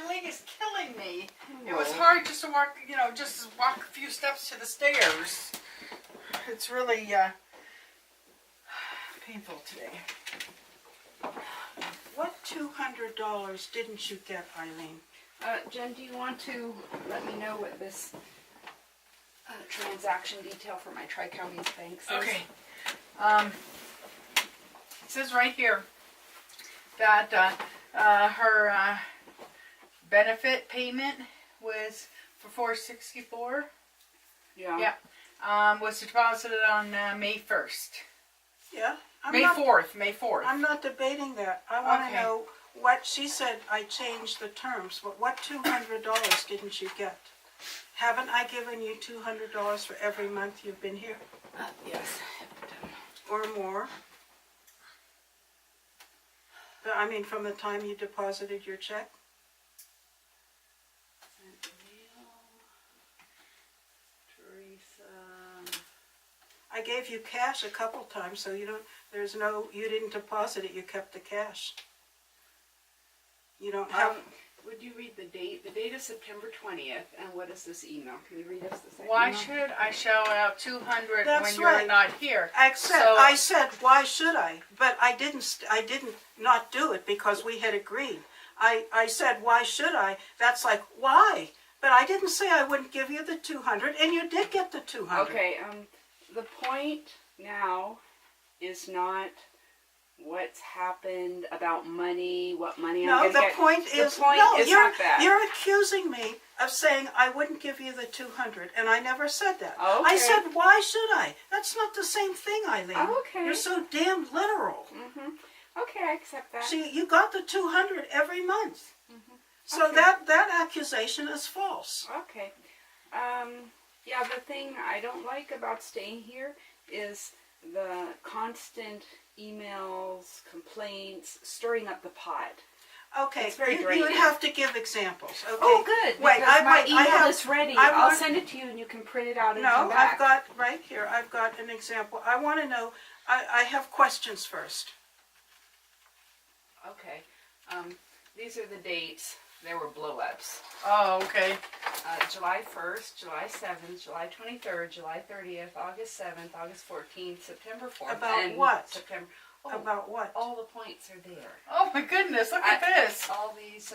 leg is killing me. It was hard just to walk, just walk a few steps to the stairs. It's really painful today. What $200 didn't you get, Eileen? Jen, do you want to let me know what this transaction detail for my Tri-Counties bank says? Okay. It says right here that her benefit payment was for $464. Yeah. Yeah. Was deposited on May 1st. Yeah. May 4th. I'm not debating that. I want to Okay. know what she said. I changed the terms, but what $200 didn't you get? Haven't I given you $200 for every month you've been here? Yes. Or more? I mean, from the time you deposited your check? Teresa. I gave you cash a couple times, so you didn't deposit it, you kept the cash. You don't have... Would you read the date? The date is September 20th, and what is this email? Can you read us the second Why email? should I shell out $200 That's when you're right. not here? I said, why should I? But I didn't not do it because we had agreed. I said, why should I? That's like, why? But I didn't say I wouldn't give you the $200, and you did get the $200. Okay, the point now is not what's happened about money, what money I'm going to get. The point is not that. You're accusing me of saying I wouldn't give you the $200, and I never said that. Okay. I said, why should I? That's not the same thing, Eileen. Okay. You're so damn literal. Mm-hmm. Okay, I accept that. See, you got the $200 every month. Mm-hmm. So Okay. that accusation is false. Okay. Yeah, the thing I don't like about staying here is the constant emails, complaints, stirring up the pot. Okay, It's very you draining. would have to give examples. Okay. Oh, good. Wait, Because my email have, is ready. I I'll want- send it to you, and you can print it out and No, come back. I've got right here. I've got an example. I want to know. I have questions first. Okay. These are the dates. There were blow-ups. Oh, okay. July 1st, July 7th, July 23rd, July 30th, August 7th, August 14th, September 4th. About and what? September. Oh, About what? all the points are there. Oh my goodness, look at this. All these,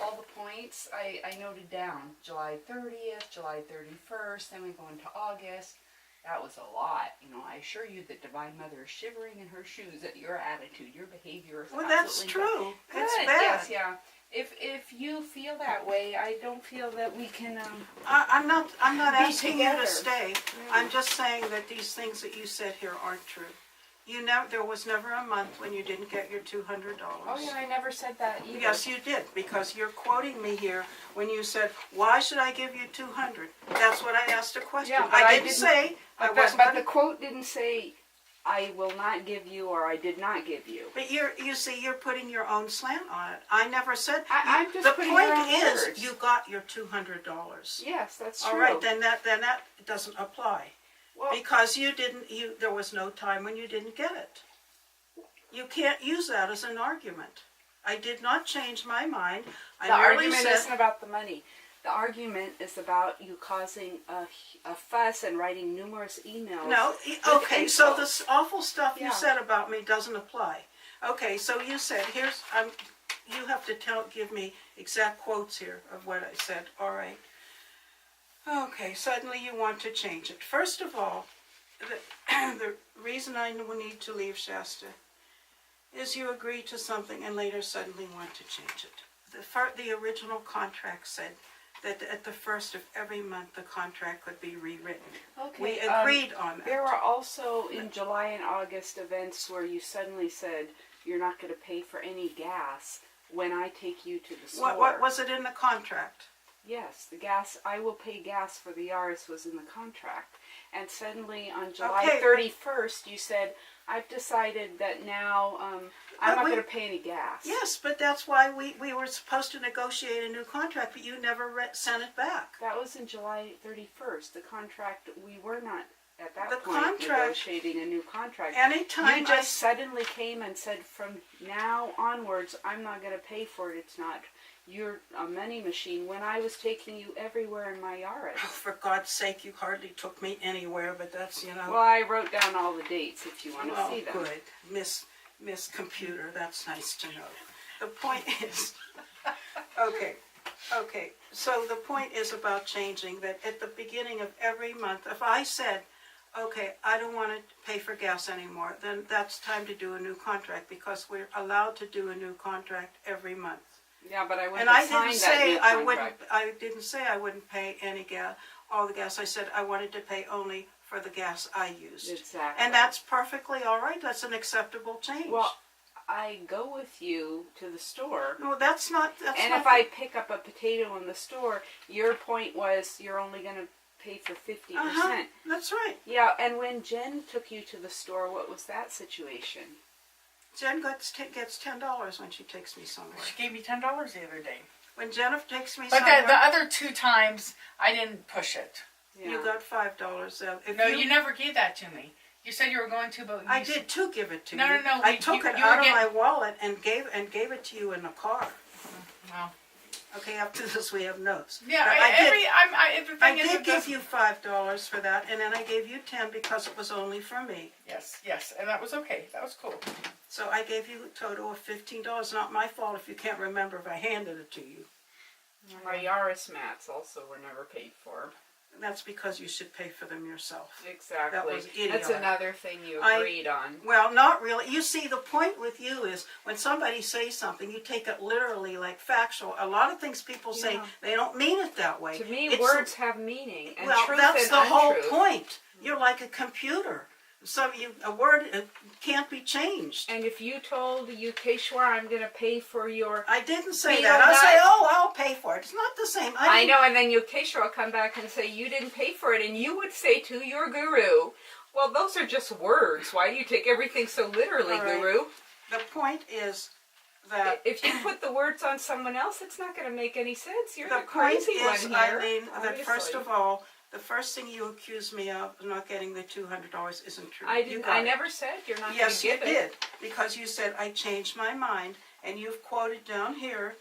all the points I noted down. July 30th, July 31st, then we go into August. That was a lot. I assure you that Divine Mother is shivering in her shoes at your attitude, your behavior. Well, that's absolutely true. bad. It's Good, bad. yes, yeah. If you feel that way, I don't feel that we can. I'm not be asking you together. to stay. Yeah. I'm just saying that these things that you said here aren't true. There was never a month when you didn't get your $200. Oh yeah, I never said that either. Yes, you did, because you're quoting me here when you said, why should I give you $200? That's what I asked a question. Yeah, but I didn't say I wasn't But gonna- the quote didn't say, I will not give you or I did not give you. But you see, you're putting your own slant on it. I never said. I'm just the putting point your own is, words. you got your $200. Yes, that's true. All right, then that doesn't apply Well, because there was no time when you didn't get it. You can't use that as an argument. I did not change my mind. I the merely argument said, isn't about the money. The argument is about you causing a fuss and writing numerous emails. no. with Okay, so insults. this awful stuff Yeah. you said about me doesn't apply. Okay, so you said you have to give me exact quotes here of what I said. All right. Okay, suddenly you want to change it. First of all, the reason I need to leave Shasta is you agree to something and later suddenly want to change it. The original contract said that at the first of every month the contract could be rewritten. Okay, We agreed on that. There were also in July and August events where you suddenly said you're not going to pay for any gas when I take you to the store. What was it in the contract? Yes, the gas, I will pay gas for the Yaris was in the contract. And suddenly on July Okay. 31st, you said, I've decided that now I'm not we- going to pay any gas. Yes, but that's why we were supposed to negotiate a new contract, but you never sent it back. That was in July 31st. The contract, we were not at that The point contract- negotiating a new contract. Anytime You just suddenly came and said, from now onwards, I'm not going to pay for it. It's not you're a money machine when I was taking you everywhere in my yard. Oh, for God's sake, you hardly took me anywhere, but that's, you know. Well, I wrote down all the dates if you want to Well, see them. good. Miss Computer, that's nice to know. The point is, okay, so the point is about changing that at the beginning of every month, if I said, okay, I don't want to pay for gas anymore, then that's time to do a new contract because we're allowed to do a new contract every month. Yeah, but I wouldn't And I have signed didn't that say new I contract. I didn't say I wouldn't pay any gas, all the gas. I said I wanted to pay only for the gas I used. Exactly. And that's perfectly all right. That's an acceptable change. Well, I go with you to the store. No, that's not. And if I pick up a potato in the store, your point was you're only going to pay for 50%. That's right. Yeah, and when Jen took you to the store, what was that situation? Jen gets $10 when she takes me somewhere. She gave me $10 the other day. When Jennifer takes me But somewhere, the other 2 times, I didn't push it. Yeah. you got $5. No, you never gave that to me. You said you were going to, but I did too give it to No, you. no, no, I we- took you- it you were out of my getting- wallet and gave it to you in the car. Well, Okay, up to this we have notes. yeah, But the I thing is, did it give doesn't- you $5 for that, and then I gave you 10 because it was only for me. Yes, and that was okay. That was cool. So I gave you a total of $15. Not my fault if you can't remember if I handed it to you. My Yaris mats also were never paid for. That's because you should pay for them yourself. Exactly. That was That's idiotic. another thing you I- agreed on. Well, not really. You see, the point with you is when somebody says something, you take it literally, like factual. A lot of things people say, Yeah. they don't mean it that way. To me, It's- words have meaning, and well, truth that's and the whole untruth. point. You're like a computer. A word can't be changed. And if you told you, Keshwar, I'm going to pay for your... I didn't say Beetle that. I nut? say, oh, I'll pay for it. It's not the same. I didn't- know, and then Keshwar will come back and say, you didn't pay for it, and you would say to your guru, well, those are just words. Why do you take everything so literally, All right. guru? The point is that If you put the words on someone else, it's not going to make any sense. You're the, the point crazy is, one here. Eileen, that first obviously. of all, the first thing you accused me of not getting the $200 isn't true. I You didn't. got I it. never said you're not Yes, going you to give it. did, because you said I changed my mind, and you've quoted down here,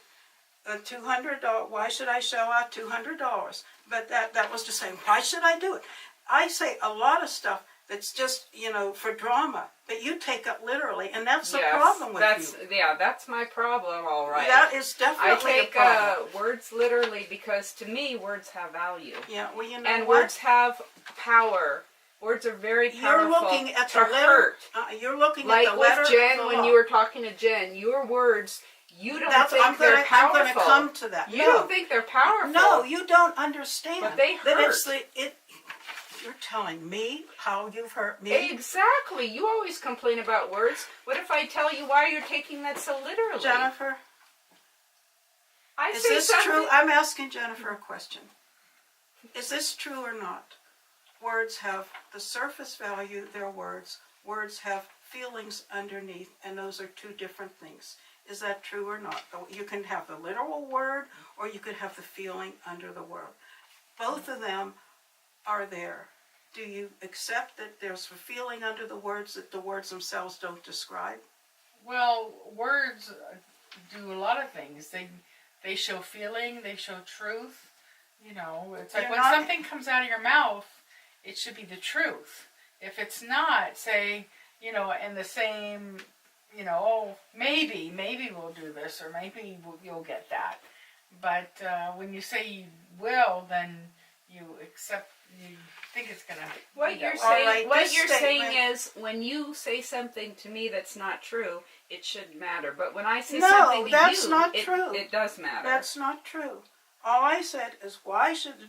$200. Why should I shell out $200? But that was to say, why should I do it? I say a lot of stuff that's just for drama, but you take it literally, and that's the problem with you. Yeah, that's my problem. All right. That is I definitely take a problem. words literally because to me words have value. Yeah, well, you know And what? words have power. Words are very You're powerful looking at to the letter. hurt. You're looking Like at the letter. with of Jen, the when law. you were talking to Jen, your words, you don't think I'm they're gonna powerful. come to that. You No. don't think they're powerful. No, you don't understand. But they That hurt. you're telling me how you've hurt me. Exactly. You always complain about words. What if I tell you why you're taking that so literally? Jennifer, I is say this something. true? I'm asking Jennifer a question. Is this true or not? Words have the surface value, they're words. Words have feelings underneath, and those are two different things. Is that true or not? You can have the literal word, or you could have the feeling under the word. Both of them are there. Do you accept that there's a feeling under the words that the words themselves don't describe? Well, words do a lot of things. They show feeling. They show truth. It's like You're when not- something comes out of your mouth, it should be the truth. If it's not, say, in the same, oh, maybe we'll do this, or maybe you'll get that. But when you say you will, then you think it's gonna. What be you're that way. saying, right, what this you're saying statement- is, when you say something to me that's not true, it shouldn't matter. But when I say No, something to that's you, not it, true. it does matter. That's not true. All I said is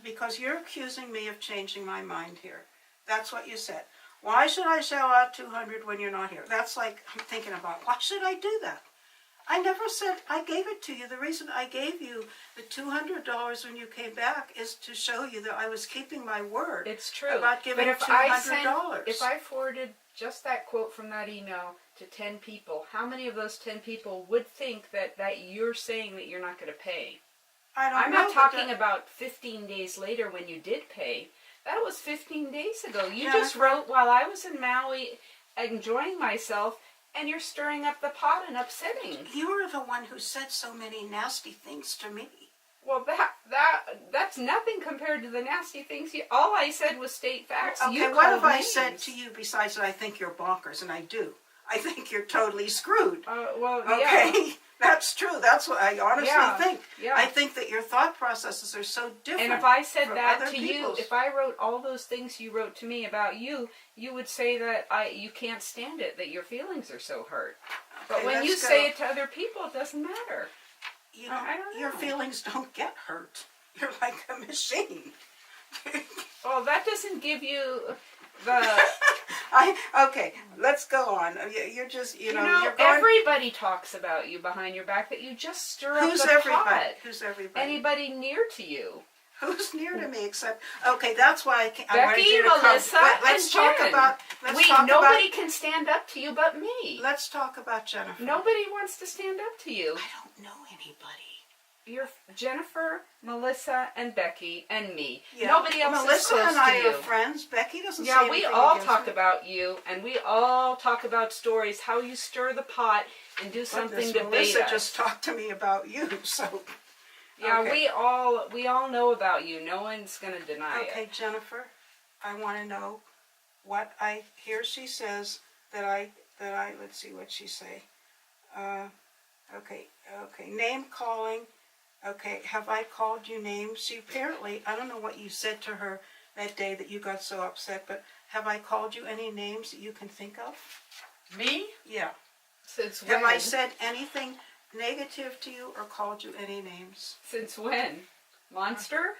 because you're accusing me of changing my mind here. That's what you said. Why should I shell out $200 when you're not here? That's like, I'm thinking about, why should I do that? I never said I gave it to you. The reason I gave you the $200 when you came back is to show you that I was keeping my word. It's true. About giving but if $200. if I forwarded just that quote from that email to 10 people, how many of those 10 people would think that you're saying that you're not going to pay? I don't I'm know, not but talking about 15 days later when you did pay. That was 15 days ago. You Yeah. just wrote while I was in Maui enjoying myself, and you're stirring up the pot and upsetting. You're the one who said so many nasty things to me. Well, that's nothing compared to the nasty things. All I said was state facts. Okay, You what called have I names. said to you besides that I think you're bonkers, and I do. I think you're totally screwed. Well, Okay, yeah. That's true. That's what I honestly Yeah, think. yeah. I think that your thought processes are so different. And if I said from that other to people's. you, if I wrote all those things you wrote to me about you, you would say that you can't stand it, that your feelings are so hurt. But Okay, when you let's say go. it to other people, it doesn't matter. You know, I don't your know. feelings don't get hurt. You're like a machine. Well, that doesn't give you the... Okay, let's go on. You're just, you know, you're going. everybody talks about you behind your back, that you just stir Who's up the everybody? pot. Who's everybody? Anybody near to you. Who's near to me except? Okay, that's why I wanted Becky, you to Melissa, come. Let's and talk Jen. about. Nobody can stand up to you but me. Let's talk about Jennifer. Nobody wants to stand up to you. I don't know anybody. You're Jennifer, Melissa, and Becky, and me. Yeah. Nobody else Melissa is close and I to you. are friends. Becky doesn't say Yeah, anything we all against talk me. about you, and we all talk about stories, how you stir the pot and do something Goodness, to bait Melissa us. just talked to me about you, so. Yeah, Okay. we all know about you. No one's gonna deny Okay, it. Jennifer, I want to know what here she says that I, let's see what she say. Okay, name calling. Okay, have I called you names? She apparently, I don't know what you said to her that day that you got so upset, but have I called you any names that you can think of? Me? Yeah. Since when? Have I said anything negative to you or called you any names? Since when? Monster?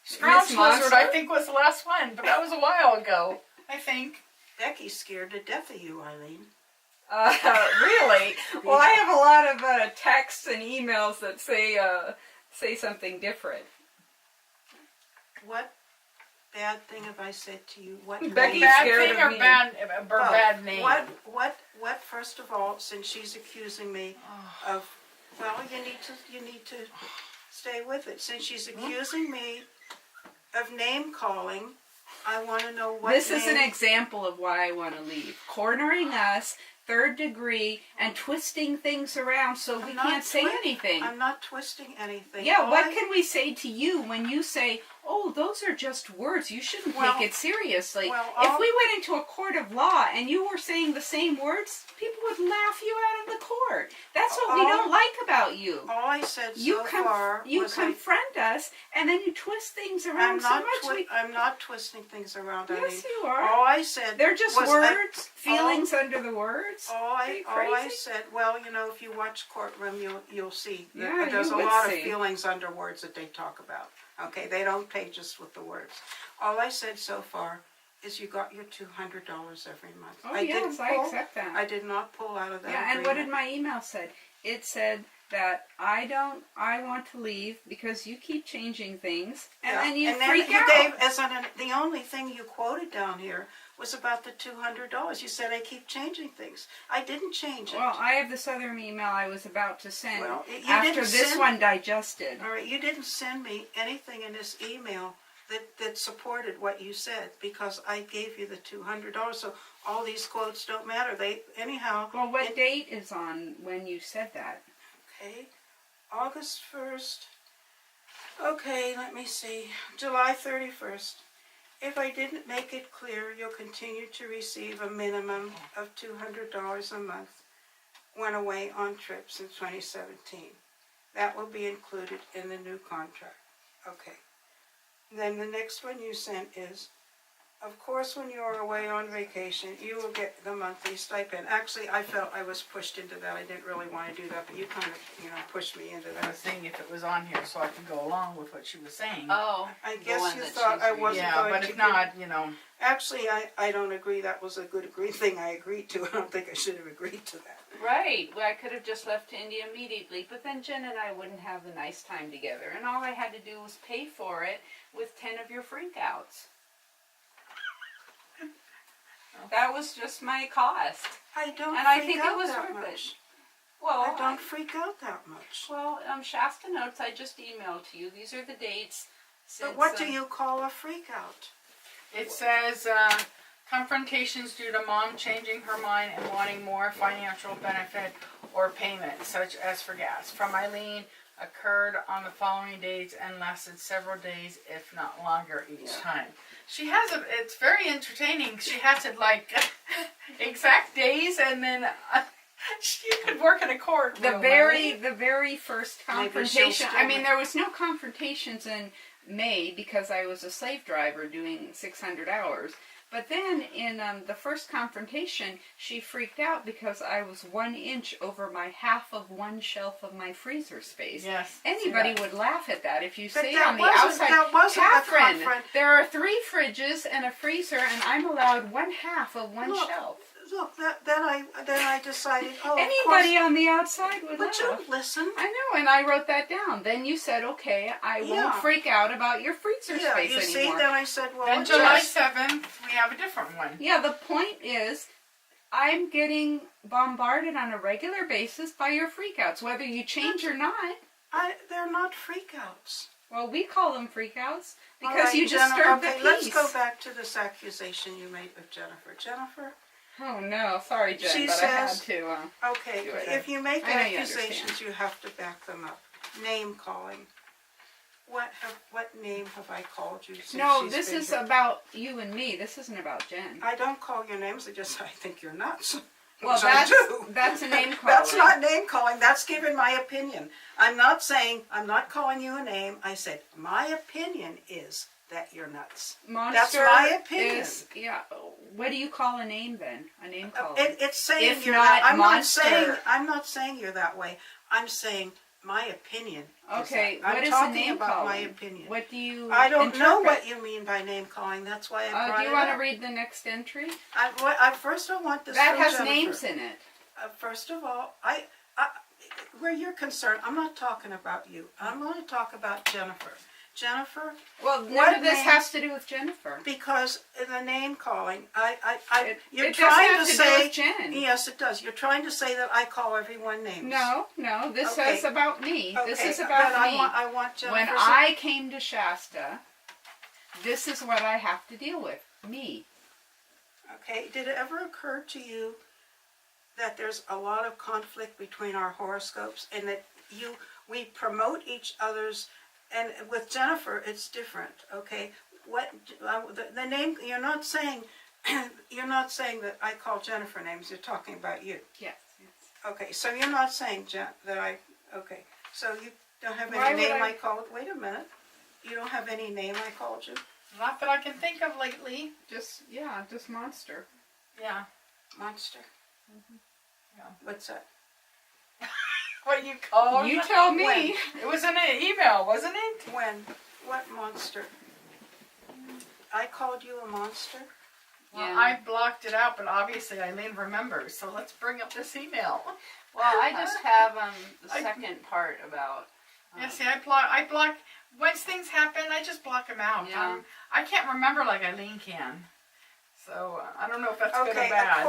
Scrounge Miss Lizard, Monster? I think, was the last one, but that was a while ago, I think. Becky's scared to death of you, Eileen. Really? Well, I have a lot of texts and emails that say something different. What bad thing have I said to you? What Becky's name? Bad scared thing of or me. bad name? What, first of all, since she's accusing me of, well, you need to stay with it. Since she's accusing me of name calling, I want to know what This name. is an example of why I want to leave. Cornering us, third degree, and twisting things around so we I'm not can't say anything. I'm not twisting anything. Yeah, All what I- can we say to you when you say, oh, those are just words, you shouldn't Well- take it seriously? well, if all- we went into a court of law and you were saying the same words, people would laugh you out of the court. That's what we All- don't like about you. All I said You so far you was confront us, and then you twist things around I'm so not much. I'm not twisting things around, Eileen. Yes, you are. All I said They're just was words, feelings under the words. All Are you I crazy? said, well, you know, if you watch Courtroom, you'll see that Yeah, there's you a would lot see. of feelings under words that they talk about. Okay, they don't pay just with the words. All I said so far is you got your $200 every month. Oh, I yes, didn't I pull, accept that. I did not pull out of that. Yeah, and what did agreement. my email said? It said that I want to leave because you keep changing things, and Yeah, then you and then freak you out. gave the only thing you quoted down here was about the $200. You said I keep changing things. I didn't change it. Well, I have this other email I was about to send Well, you after didn't this send- one digested. All right, you didn't send me anything in this email that supported what you said because I gave you the $200. So all these quotes don't matter. Anyhow. Well, what date is on when you said that? Okay, August 1st. Okay, let me see. July 31st. If I didn't make it clear, you'll continue to receive a minimum of $200 a month when away on trips in 2017. That will be included in the new contract. Okay. Then the next one you sent is, of course, when you are away on vacation, you will get the monthly stipend. Actually, I felt I was pushed into that. I didn't really want to do that, but you kind of, pushed me into I that. was seeing if it was on here so I could go along with what she was saying. Oh, I the guess one you that thought she's I reading. wasn't Yeah, going but to if not, Actually, I don't agree. That was a good thing I agreed to. I don't think I should have agreed to that. Right. Well, I could have just left to India immediately, but then Jen and I wouldn't have a nice time together, and all I had to do was pay for it with 10 of your freakouts. That was just my cost. I don't And I freak think it out was that worth it. much. Well, I don't freak out that much. Well, Shasta notes I just emailed to you. These are the dates. Since, But what do you call a freak out? it says confrontations due to mom changing her mind and wanting more financial benefit or payment, such as for gas, from Eileen occurred on the following days and lasted several days, if not longer each time. She has it's very entertaining. She has it like exact days, and then she could work in a court. The very first Maybe she'll confrontation. still I mean, make- there was no confrontations in May because I was a slave driver doing 600 hours. But then in the first confrontation, she freaked out because I was 1 inch over my half of one shelf of my freezer space. Yes. Anybody would laugh at that if you But say that on the wasn't- outside, that wasn't a Catherine, confront- there are 3 fridges and a freezer, and I'm allowed 1/2 of one Look, shelf. Look, then I decided, oh, Anybody of on the outside would course, laugh. but you listen. I know, and I wrote that down. Then you said, okay, I won't Yeah. freak out about your freezer Yeah, space you see, anymore. then I said, well, Then it's July just- 7th, we have a different one. Yeah, the point is, I'm getting bombarded on a regular basis by your freakouts, whether you change or not. they're not freakouts. Well, we call them freakouts All because right, you Jennifer, disturbed okay, the let's peace. go back to this accusation you made of Jennifer. Jennifer, Oh no, sorry, Jen, She but I had says- to. okay, Do it. if you make I know you accusations, you have to back them up. Name calling. What name have I called you since No, she's this been is here? about you and me. This isn't about Jen. I don't call your names. I just I think you're nuts. Well, Which I do. that's a name calling. That's not name calling. That's giving my opinion. I'm not calling you a name. I said my opinion is that you're nuts. Monster my opinion. Is, yeah. What do you call a name then? A name calling. It's saying If you're not that. monster. I'm not saying you're that way. I'm saying my opinion. is Okay, that. I'm what is a talking name about calling? my opinion. What do you? I don't know interpret? what you mean by name calling. That's why I brought Do you it want to up. read the next entry? First, I want this. That from has Jennifer. names in it. First of all, where you're concerned, I'm not talking about you. I'm going to talk about Jennifer. Jennifer, Well, none What of this name- has to do with Jennifer. because in the name calling, you're It doesn't trying have to to do say. with Jen. Yes, it does. You're trying to say that I call everyone names. No, this Okay. says about me. This Okay, is but about me. I want Jennifer. When I came to Shasta, this is what I have to deal with. Me. Okay, did it ever occur to you that there's a lot of conflict between our horoscopes and that we promote each other's, and with Jennifer it's different, okay? The name, you're not saying that I call Jennifer names, you're talking about you. Yes. Okay, so you're not saying okay, so you don't have Why any would name I- I called, wait a minute. You don't have any name I called you? Not that I can think of lately. Just monster. Yeah. Monster? Yeah. What's that? What you called? You tell me. When? It was in an email, wasn't it? When? What monster? I called you a monster? Well, Yeah. I blocked it out, but obviously Eileen remembers. So let's bring up this email. Well, I just have the I- second part about. Yeah, see, I block. Once things happen, I just block them out. Yeah. I can't remember like Eileen can. So I don't know if that's good or Okay, bad.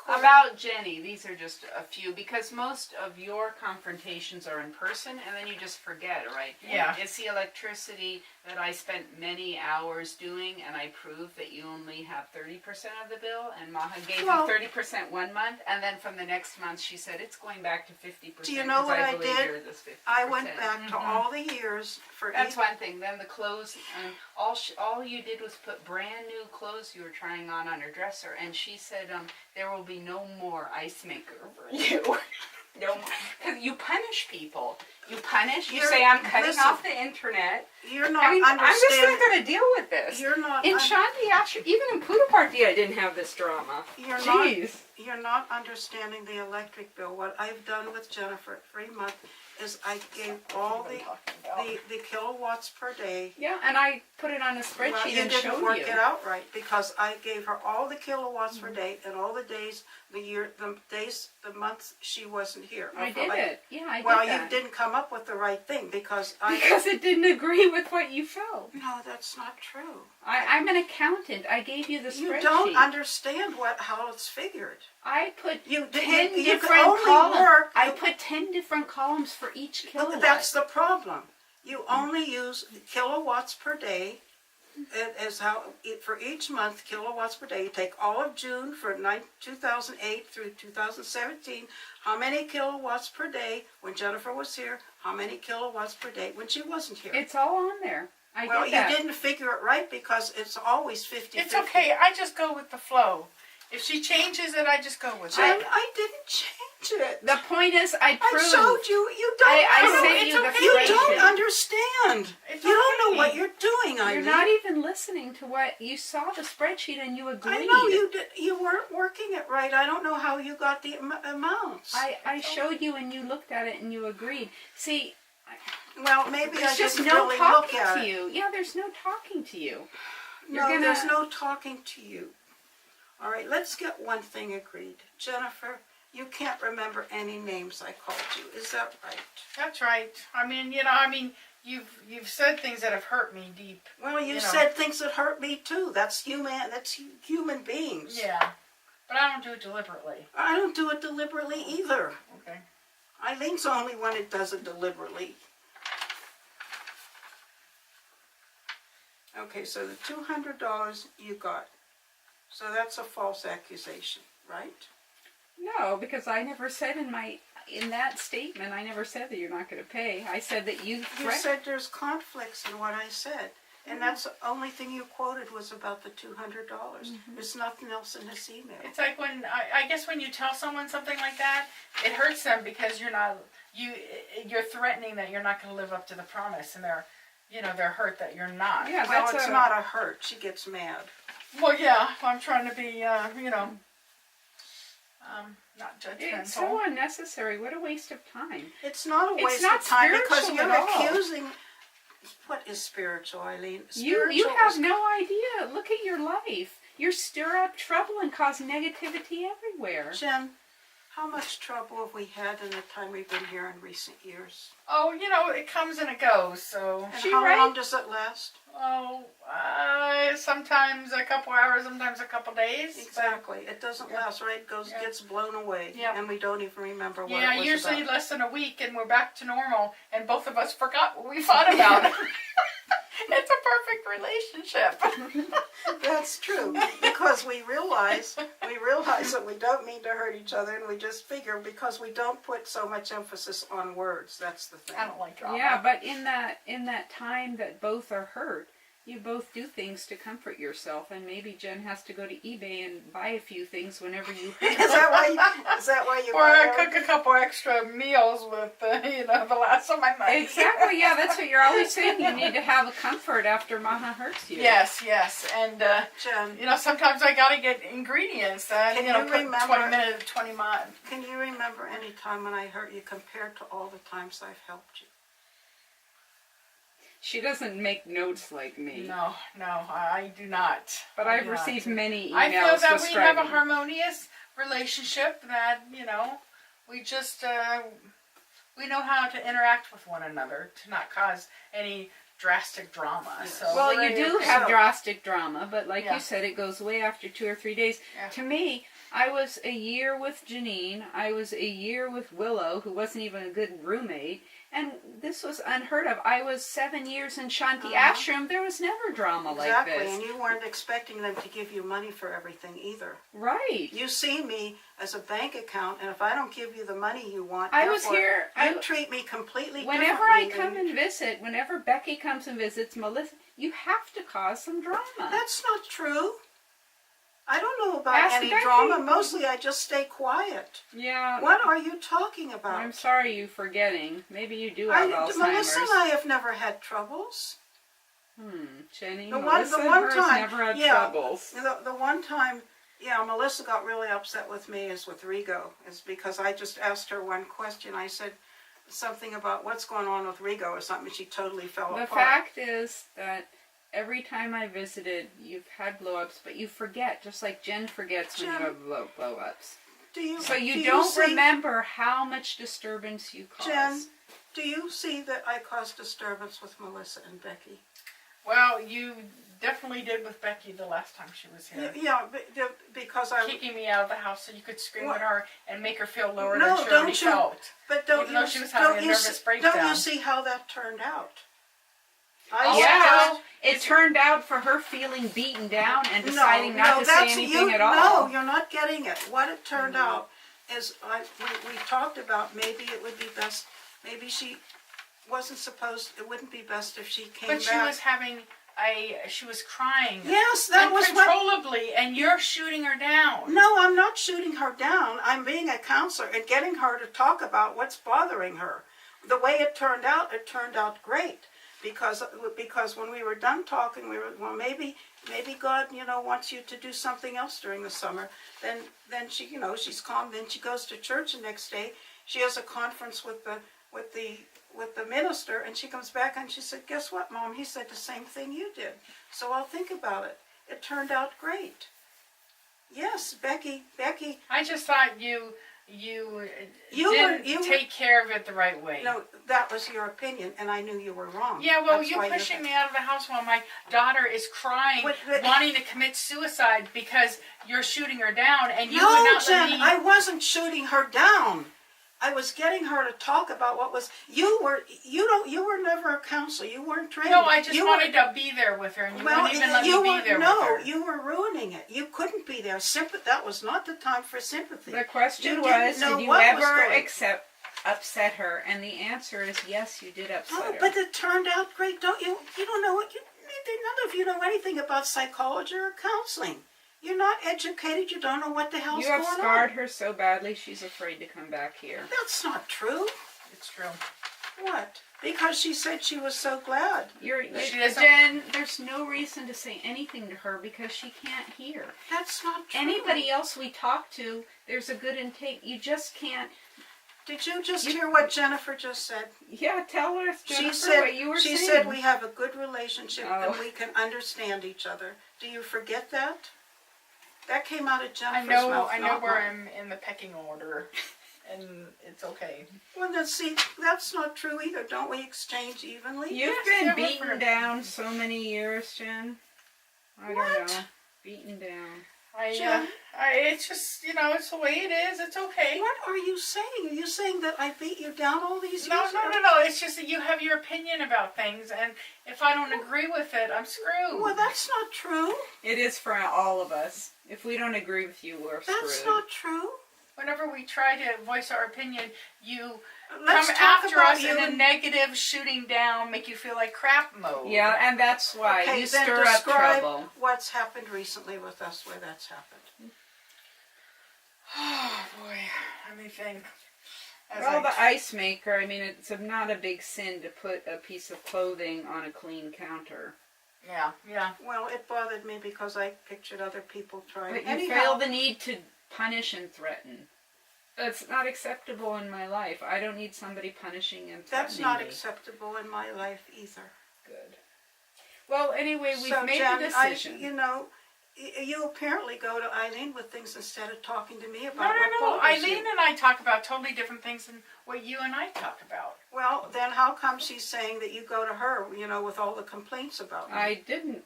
About Jenny, these are just a few because most of your confrontations are in person and then you just forget, right? Yeah. It's the electricity that I spent many hours doing and I proved that you only have 30% of the bill and Maha gave Well- you 30% 1 month and then from the next month she said it's going back to 50%. Do you know 'cause what I believe did? you're this 50%. I went back to Mhm. all the years for That's each. one thing. Then the clothes, all you did was put brand new clothes you were trying on her dresser, and she said, there will be no more ice maker for you. No more. 'Cause you punish people. You punish. You You're- say I'm cutting listen, off the internet. You're not I mean, I'm just understanding. not going to deal with this. You're not. In Shanti, actually, even in Puttaparthi, I didn't have this drama. Jeez. You're not understanding the electric bill. What I've done with Jennifer every month is I gave all the kilowatts per day. Yeah, and I put it on a spreadsheet Well, you and didn't showed work you. it out right because I gave her all the kilowatts per day and all the days, the months she wasn't here. I did it. Yeah, I did Well, that. you didn't come up with the right thing because Because it didn't agree with what you felt. No, that's not true. I'm an accountant. I gave you the spreadsheet. You don't understand how it's figured. I put You 10 you different can only columns. work. I put 10 different columns for each kilowatt. That's the problem. You only use kilowatts per day it is how, for each month, kilowatts per day, you take all of June for 2008 through 2017, how many kilowatts per day when Jennifer was here, how many kilowatts per day when she wasn't here. It's all on there. I Well, did that. you didn't figure it right because it's always 50-50. It's okay. I just go with the flow. If she changes it, I just go with Jen, it. I didn't change it. The point is, I I proved. showed you. You don't. I know. sent it's you the okay. You spreadsheet. don't understand. It's You don't know okay. what you're doing, Eileen. You're not even listening to what you saw the spreadsheet and you agreed. I know you did. You weren't working it right. I don't know how you got the amounts. I showed you and you looked at it and you agreed. See, Well, maybe I there's just didn't no really look talking at to it. you. Yeah, there's no talking to you. No, You're there's gonna- no talking to you. All right, let's get one thing agreed. Jennifer, you can't remember any names I called you. Is that right? That's right. I mean, you've said things that have hurt me deep. Well, you know. said things that hurt me too. That's human. That's human beings. Yeah, but I don't do it deliberately. I don't do it deliberately either. Okay. Eileen's the only one that does it deliberately. Okay, so the $200 you got. So that's a false accusation, right? No, because I never said in that statement, I never said that you're not going to pay. I said that you You threatened. said there's conflicts in what I said. And that's the only thing you quoted was about the $200. There's nothing else in this email. It's like when I guess when you tell someone something like that, it hurts them because you're threatening that you're not going to live up to the promise, and they're hurt that you're not. Yeah, Well, that's it's not a hurt. She gets mad. Well, yeah, I'm trying to be, not judgmental. It's so unnecessary. What a waste of time. It's not a It's waste not of time because spiritual you're at all. accusing. What is spiritual, Eileen? You Spiritual have is- no idea. Look at your life. You stir up trouble and cause negativity everywhere. Jen, how much trouble have we had in the time we've been here in recent years? Oh, it comes and it goes. So, And She how right? long does it last? sometimes a couple hours, sometimes a couple days. Exactly. It doesn't Yeah. last, right? It Yeah. gets blown away. Yeah. And we don't even remember what Yeah, it was usually about. less than a week, and we're back to normal, and both of us forgot what we thought about it. It's a perfect relationship. That's true. Because we realize that we don't mean to hurt each other, and we just figure because we don't put so much emphasis on words. That's the thing. I don't like drama. Yeah, but in that time that both are hurt, you both do things to comfort yourself, and maybe Jen has to go to eBay and buy a few things whenever you. Is that why you Or I buy cook a couple extra meals with, the last of my money. Exactly. Yeah, that's what you're always saying. You need to have a comfort after Mama hurts you. Yes, and Jen, sometimes I gotta get ingredients that Can you put remember- 20 minutes, 20 miles. can you remember any time when I hurt you compared to all the times I've helped you? She doesn't make notes like me. No, I do not. But I I've do not. received many emails I feel that we describing. have a harmonious relationship. That we just we know how to interact with one another to not cause any drastic drama. Yes. So Well, we're you do able to- have drastic drama, but like Yeah. you said, it goes away after 2 or 3 days. Yeah. To me, I was a year with Janine. I was a year with Willow, who wasn't even a good roommate. And this was unheard of. I was 7 years in Shanti Ashram. There was never drama like Exactly, this. and you weren't expecting them to give you money for everything either. Right. You see me as a bank account, and if I don't give you the money you want, I was therefore, here. You treat me completely Whenever I differently come than- and visit, whenever Becky comes and visits, Melissa, you have to cause some drama. That's not true. I don't know about Ask any Becky. drama. Mostly I just stay quiet. Yeah. What are you talking about? I'm sorry you're forgetting. Maybe you do have Alzheimer's. Melissa and I have never had troubles. Jenny, The one Melissa time- and her has never had yeah. troubles. The one time, Melissa got really upset with me is with Rigo. Is because I just asked her one question. I said something about what's going on with Rigo or something, and she totally fell The apart. fact is that every time I visited, you've had blow-ups, but you forget, just like Jen forgets when you Jen, have blow-ups. So do you don't see, remember how much disturbance you caused. Jen, do you see that I caused disturbance with Melissa and Becky? Well, you definitely did with Becky the last time she was here. Yeah, because I. Kicking me out of the house so you could scream What? at her and make her feel lower No, than she don't already you- felt. But don't Even you? though she was having don't a you nervous see, breakdown. Don't you see how that turned out? Oh, Yeah, It turned out for her feeling beaten down and deciding not to say anything at all. No, you're not getting it. What it turned out is, we talked about maybe it would be best, maybe she wasn't supposed, it wouldn't be best if she came back. But she was having she was crying. Yes, that was what. Uncontrollably, and you're shooting her down. No, I'm not shooting her down. I'm being a counselor and getting her to talk about what's bothering her. The way it turned out great. Because when we were done talking, we were, well, maybe God, wants you to do something else during the summer. Then she, she's calm. Then she goes to church the next day. She has a conference with the minister, and she comes back and she said, "Guess what, Mom? He said the same thing you did. So I'll think about it." It turned out great. Yes, Becky. I just thought you didn't take care of it the right way. No, that was your opinion, and I knew you were wrong. Yeah, well, That's you why pushing me out of the house while my daughter is crying, wanting to commit suicide because you're shooting her down, and you would not let me. I wasn't shooting her down. I was getting her to talk about what was. You were never a counselor. You weren't trained. No, I just wanted to be there with her, and you wouldn't even let me be there with her. No, you were ruining it. You couldn't be there. That was not the time for sympathy. The question was, did you ever upset her? And the answer is yes, you did upset her. But it turned out great. Don't you? You don't know what you. None of you know anything about psychology or counseling. You're not educated. You don't know what the hell's going on. You have scarred her so badly, she's afraid to come back here. That's not true. It's true. What? Because she said she was so glad. Jen, there's no reason to say anything to her because she can't hear. That's not true. Anybody else we talk to, there's a good intake. You just can't. Did you just hear what Jennifer just said? Yeah, tell her, Jennifer, what you were saying. She said we have a good relationship and we can understand each other. Do you forget that? That came out of Jennifer's mouth. I know where I'm in the pecking order, and it's okay. Well, then see, that's not true either. Don't we exchange evenly? You've been beaten down so many years, Jen. I don't know. Beaten down. It's just, it's the way it is. It's okay. What are you saying? Are you saying that I beat you down all these years? No. It's just that you have your opinion about things, and if I don't agree with it, I'm screwed. Well, that's not true. It is for all of us. If we don't agree with you, we're screwed. That's not true. Whenever we try to voice our opinion, you Let's come talk after about us you in a negative, shooting down, make you feel like crap mode. Yeah, and that's why you stir up trouble. What's happened recently with us, where that's happened. Oh boy, let me think. The ice maker, I mean, it's not a big sin to put a piece of clothing on a clean counter. Yeah. Well, it bothered me because I pictured other people trying. But you feel the need to punish and threaten. That's not acceptable in my life. I don't need somebody punishing and threatening That's not me. acceptable in my life either. Good. Well, anyway, we've made Jen, the decision. You apparently go to Eileen with things instead of talking to me about No. Eileen and I talk about totally different things than what you and I talk about. Well, then how come she's saying that you go to her, with all the complaints about me? I didn't.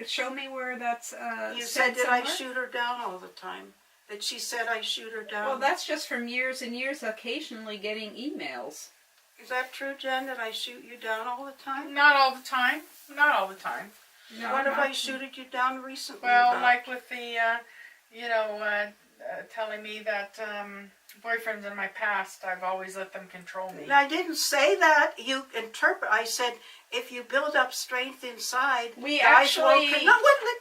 Show me where that's You said that I shoot her down all the time. That she said I shoot her down. Well, that's just from years and years occasionally getting emails. Is that true, Jen, that I shoot you down all the time? Not all the time. No, what have I shooted you down recently? Well, about? like with the, telling me that boyfriends in my past, I've always let them control me. I didn't say that. You interpret. I said if you build up strength inside, we guys actually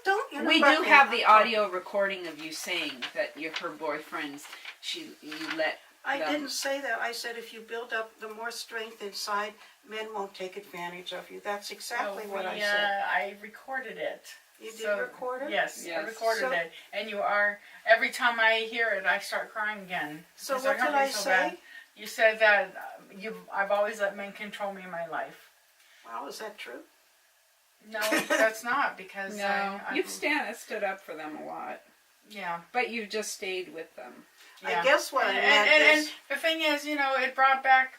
don't. We do have the audio recording of you saying that her boyfriends. You let. I didn't say that. I said if you build up the more strength inside, men won't take advantage of you. That's exactly what I said. I recorded it. You did record it? Yes, I recorded it. And every time I hear it, I start crying again. So what did I say? Bad. You said that I've always let men control me in my life. Well, is that true? No, that's not, because you've stood up for them a lot. Yeah. But you just stayed with them. Yeah. I guess what I meant and the thing is, it brought back,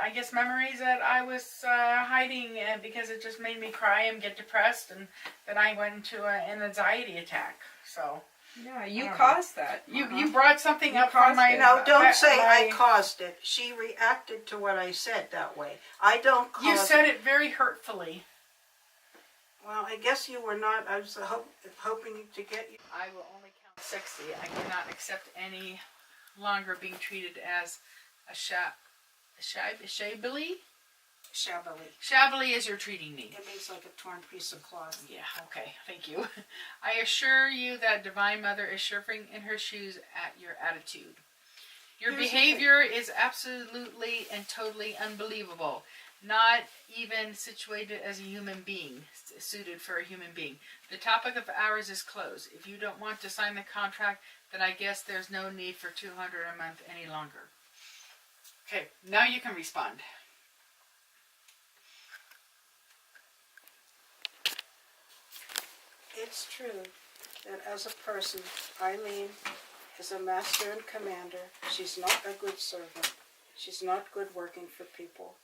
I guess, memories that I was hiding because it just made me cry and get depressed, and then I went into an anxiety attack. So. Yeah, you caused that. You brought something up from my... No, don't say I caused it. She reacted to what I said that way. I don't cause You said it very hurtfully. Well, I guess you were not, I was hoping to get you. I will only count 60. I cannot accept any longer being treated as a shabili. Shabbily. Shabbily as you're treating me. It means like a torn piece of cloth. Yeah, okay, thank you. I assure you that Divine Mother is shivering in her shoes at your attitude. Your Here's the behavior is absolutely and totally unbelievable. Not even situated as a human being, suited for a human being. The topic of ours is closed. If you don't want to sign the contract, then I guess there's no need for $200 a month any longer. Okay, now you can respond. It's true that as a person, Eileen is a master and commander. She's not a good servant. She's not good working for people.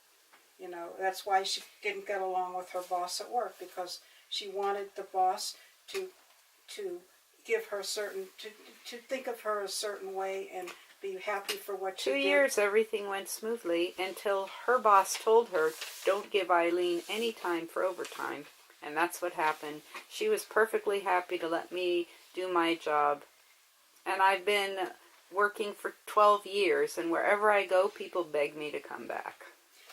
You know, that's why she didn't get along with her boss at work, because she wanted the boss to give her certain, to think of her a certain way and be happy for what she 2 did. years everything went smoothly until her boss told her, don't give Eileen any time for overtime. And that's what happened. She was perfectly happy to let me do my job. And I've been working for 12 years, and wherever I go, people beg me to come back.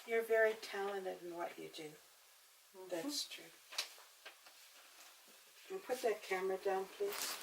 You're very talented in what you do. That's true. And put that camera down, please.